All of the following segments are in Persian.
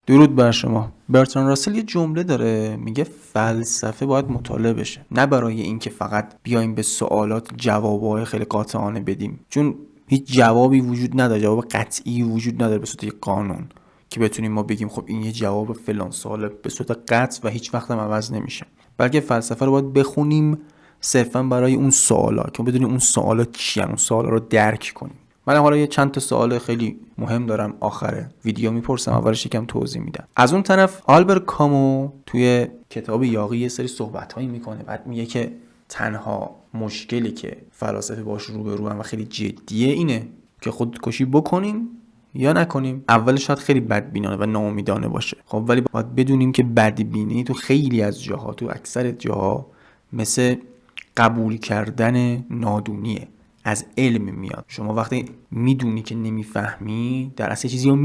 درود بر شما. برتراند راسل یه جمله داره، میگه فلسفه باید مطالعه بشه، نه برای اینکه فقط بیایم به سوالات جوابای خیلی قاطعانه بدیم، چون هیچ جوابی وجود نداره، جواب قطعی وجود نداره به صورت یک قانون که بتونیم ما بگیم خب این یه جواب فلان سواله به صورت قطع و هیچ وقت هم عوض نمیشه. بلکه فلسفه رو باید بخونیم صرفا برای اون سوالا که بدونیم اون سوالا چیان، اون سوالا رو درک کنیم. من حالا یه چند تا سوال خیلی مهم دارم آخر ویدیو میپرسم، اولش یکم توضیح میدم. از اون طرف آلبر کامو توی کتاب یاغی یه سری صحبت‌هایی میکنه، بعد میگه که تنها مشکلی که فلاسفه باش روبروان و خیلی جدیه اینه که خودکشی بکنیم یا نکنیم. اولش شاید خیلی بدبینانه و ناامیدانه باشه، خب ولی باید بدونیم که بدبینی تو خیلی از جاها، تو اکثر جاها، مثل قبول کردن نادونیه، از علم میاد. شما وقتی میدونی که نمیفهمی، در اصل چیزی رو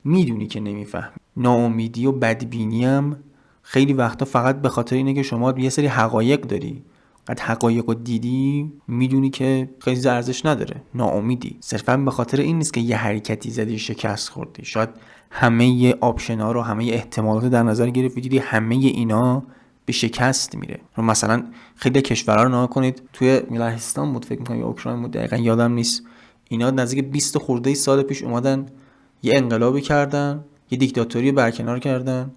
میدونی که نمیفهمی. ناامیدی و بدبینی هم خیلی وقتا فقط به خاطر اینه که شما یه سری حقایق داری، قد حقایق رو دیدی میدونی که خیلی ارزش نداره، ناامیدی. صرفا به خاطر این نیست که یه حرکتی زدی شکست خوردی، شاید همه آپشن‌ها رو، همه احتمالات در نظر گرفتی، دیدی همه اینا به شکست میره. مثلا خیلی کشورها رو نگاه کنید، توی لهستان بود فکر می‌کنم یا اوکراین بود، دقیقاً یادم نیست، اینا نزدیک 20 خورده سال پیش اومدن یه انقلابی کردن، یه دیکتاتوری برکنار کردن،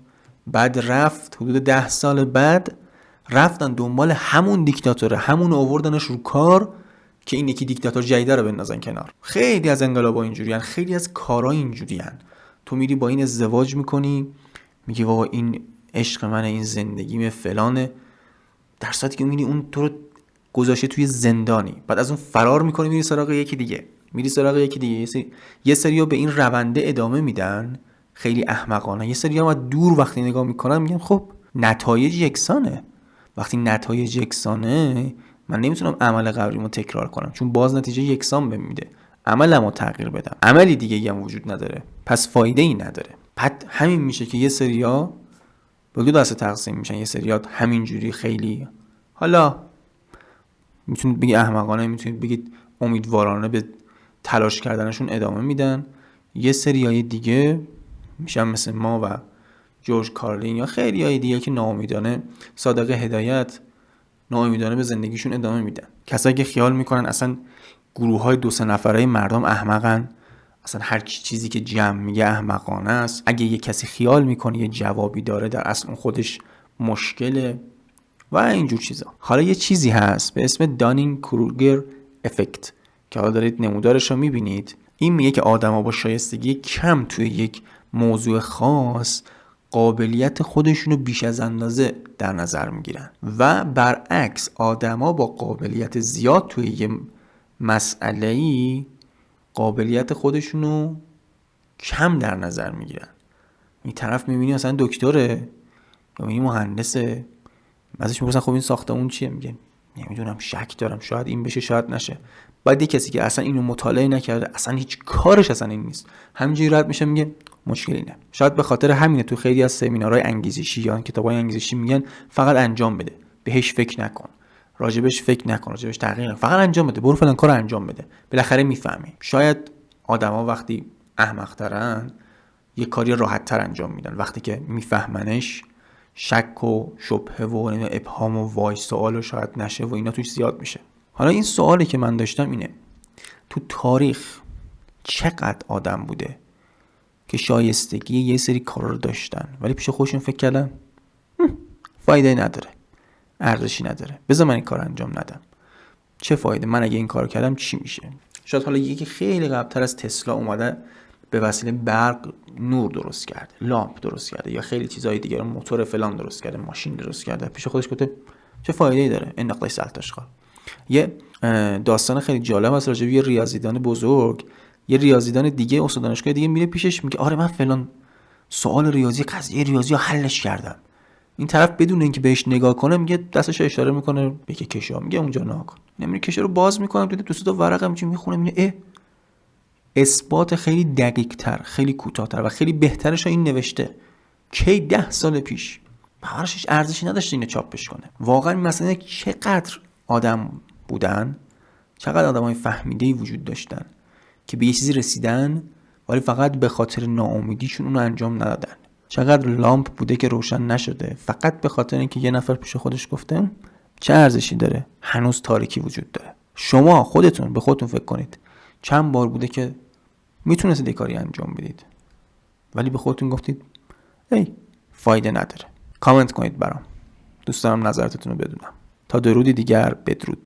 بعد رفت حدود 10 سال بعد رفتن دنبال همون دیکتاتوره، همون آوردنش رو کار که این یکی دیکتاتور جدید رو بندازن کنار. خیلی از انقلابا اینجوریان، خیلی از کارا اینجوریان. تو میری با این ازدواج میکنی، میگی بابا این عشق منه، این زندگیم فلانه، در صورتی که میبینی اون تو رو گذاشته توی زندانی، بعد از اون فرار میکنی میری سراغ یکی دیگه، یه سری‌ها به این رونده ادامه میدن خیلی احمقانه، یه سری‌ها دور وقتی نگاه میکنن میگن خب نتایج یکسانه. وقتی نتایج یکسانه من نمیتونم عمل قبلیمو تکرار کنم، چون باز نتیجه یکسان بهم میده، عملمو تغییر بدم، عملی دیگه هم وجود نداره، پس فایده ای نداره. بعد همین میشه که یه سری‌ها به دو دسته تقسیم میشن. یه سریات همینجوری خیلی، حالا میتونید بگید احمقانه، میتونید بگید امیدوارانه، به تلاش کردنشون ادامه میدن. یه سریای دیگه میشن مثل ما و جورج کارلین یا خیلی های دیگه که ناامیدانه، صادق هدایت، ناامیدانه به زندگیشون ادامه میدن. کسایی که خیال میکنن اصلا گروه های 2-3 نفره مردم احمقن، اصلا هر چیزی که جمع میگه احمقانه است. اگه یه کسی خیال میکنه یه جوابی داره، در اصل اون خودش مشکله و اینجور چیزا. حالا یه چیزی هست به اسم دانینگ کروگر افکت که حالا دارید نمودارش رو میبینید. این میگه که آدما با شایستگی کم توی یک موضوع خاص قابلیت خودشونو بیش از اندازه در نظر میگیرن و برعکس آدما با قابلیت زیاد توی یه مسئله‌ای قابلیت خودشونو کم در نظر میگیرن. این طرف میبینی مثلا دکتره یا میبینی مهندسه، ازش میپرسن خب این ساختمون چیه، میگه نمیدونم، شک دارم، شاید این بشه شاید نشه. بعد یه کسی که اصلا اینو مطالعه نکرده، اصلا هیچ کارش اصلا این نیست، همینجوری رد میشه میگه مشکلی نه. شاید به خاطر همینه تو خیلی از سمینارهای انگیزشی یا کتابای انگیزشی میگن فقط انجام بده، بهش فکر نکن، راجبش فکر نکن، راجبش تحقیق نکن، فقط انجام بده، برو فلان کارو انجام بده، بالاخره میفهمی. شاید آدما وقتی احمق‌ترن یه کاری راحت‌تر انجام میدن، وقتی که میفهمنش شک و شبهه و ابهام و وای سوال و شاید نشه و اینا توش زیاد میشه. حالا این سوالی که من داشتم اینه، تو تاریخ چقدر آدم بوده که شایستگی یه سری کارا رو داشتن ولی پیش خودشون فکر کردن فایده نداره، ارزشی نداره، بذار من این کار انجام ندم، چه فایده، من اگه این کار کردم چی میشه. شاید حالا یکی خیلی قبلتر از تسلا اومده به وسیله برق نور درست کرده، لامپ درست کرده یا خیلی چیزای دیگه، موتور فلان درست کرده، ماشین درست کرده، پیش خودش گفته چه فایده‌ای داره، انداخته سلطاشخال. یه داستان خیلی جالب هست راجع به یه ریاضیدان بزرگ. یه ریاضیدان دیگه استاد دانشگاه دیگه میره پیشش میگه آره من فلان سوال ریاضی، قضیه ریاضی رو حلش کردم. این طرف بدون اینکه بهش نگاه کنه میگه، دستش اشاره میکنه به که کشو، میگه اونجا ناکن. نمیره کشو رو باز میکنه، دیده تو تا ورق همینجوری میخونه، میگه اثبات خیلی دقیق تر، خیلی کوتاه‌تر و خیلی بهترش این نوشته کی 10 سال پیش. پاورش ارزشی نداشته اینو چاپش کنه. واقعا مثلا چقدر آدم بودن، چقدر آدمای فهمیده‌ای وجود داشتن که به یه چیزی رسیدن ولی فقط به خاطر ناامیدیشون اونو انجام ندادن. چقدر لامپ بوده که روشن نشده فقط به خاطر اینکه یه نفر پیش خودش گفته چه ارزشی داره، هنوز تاریکی وجود داره. شما خودتون به خودتون فکر کنید چند بار بوده که میتونستید یه کاری انجام بدید ولی به خودتون گفتید ای فایده نداره. کامنت کنید برام، دوست دارم نظراتتون رو بدونم. تا درودی دیگر، بدرود.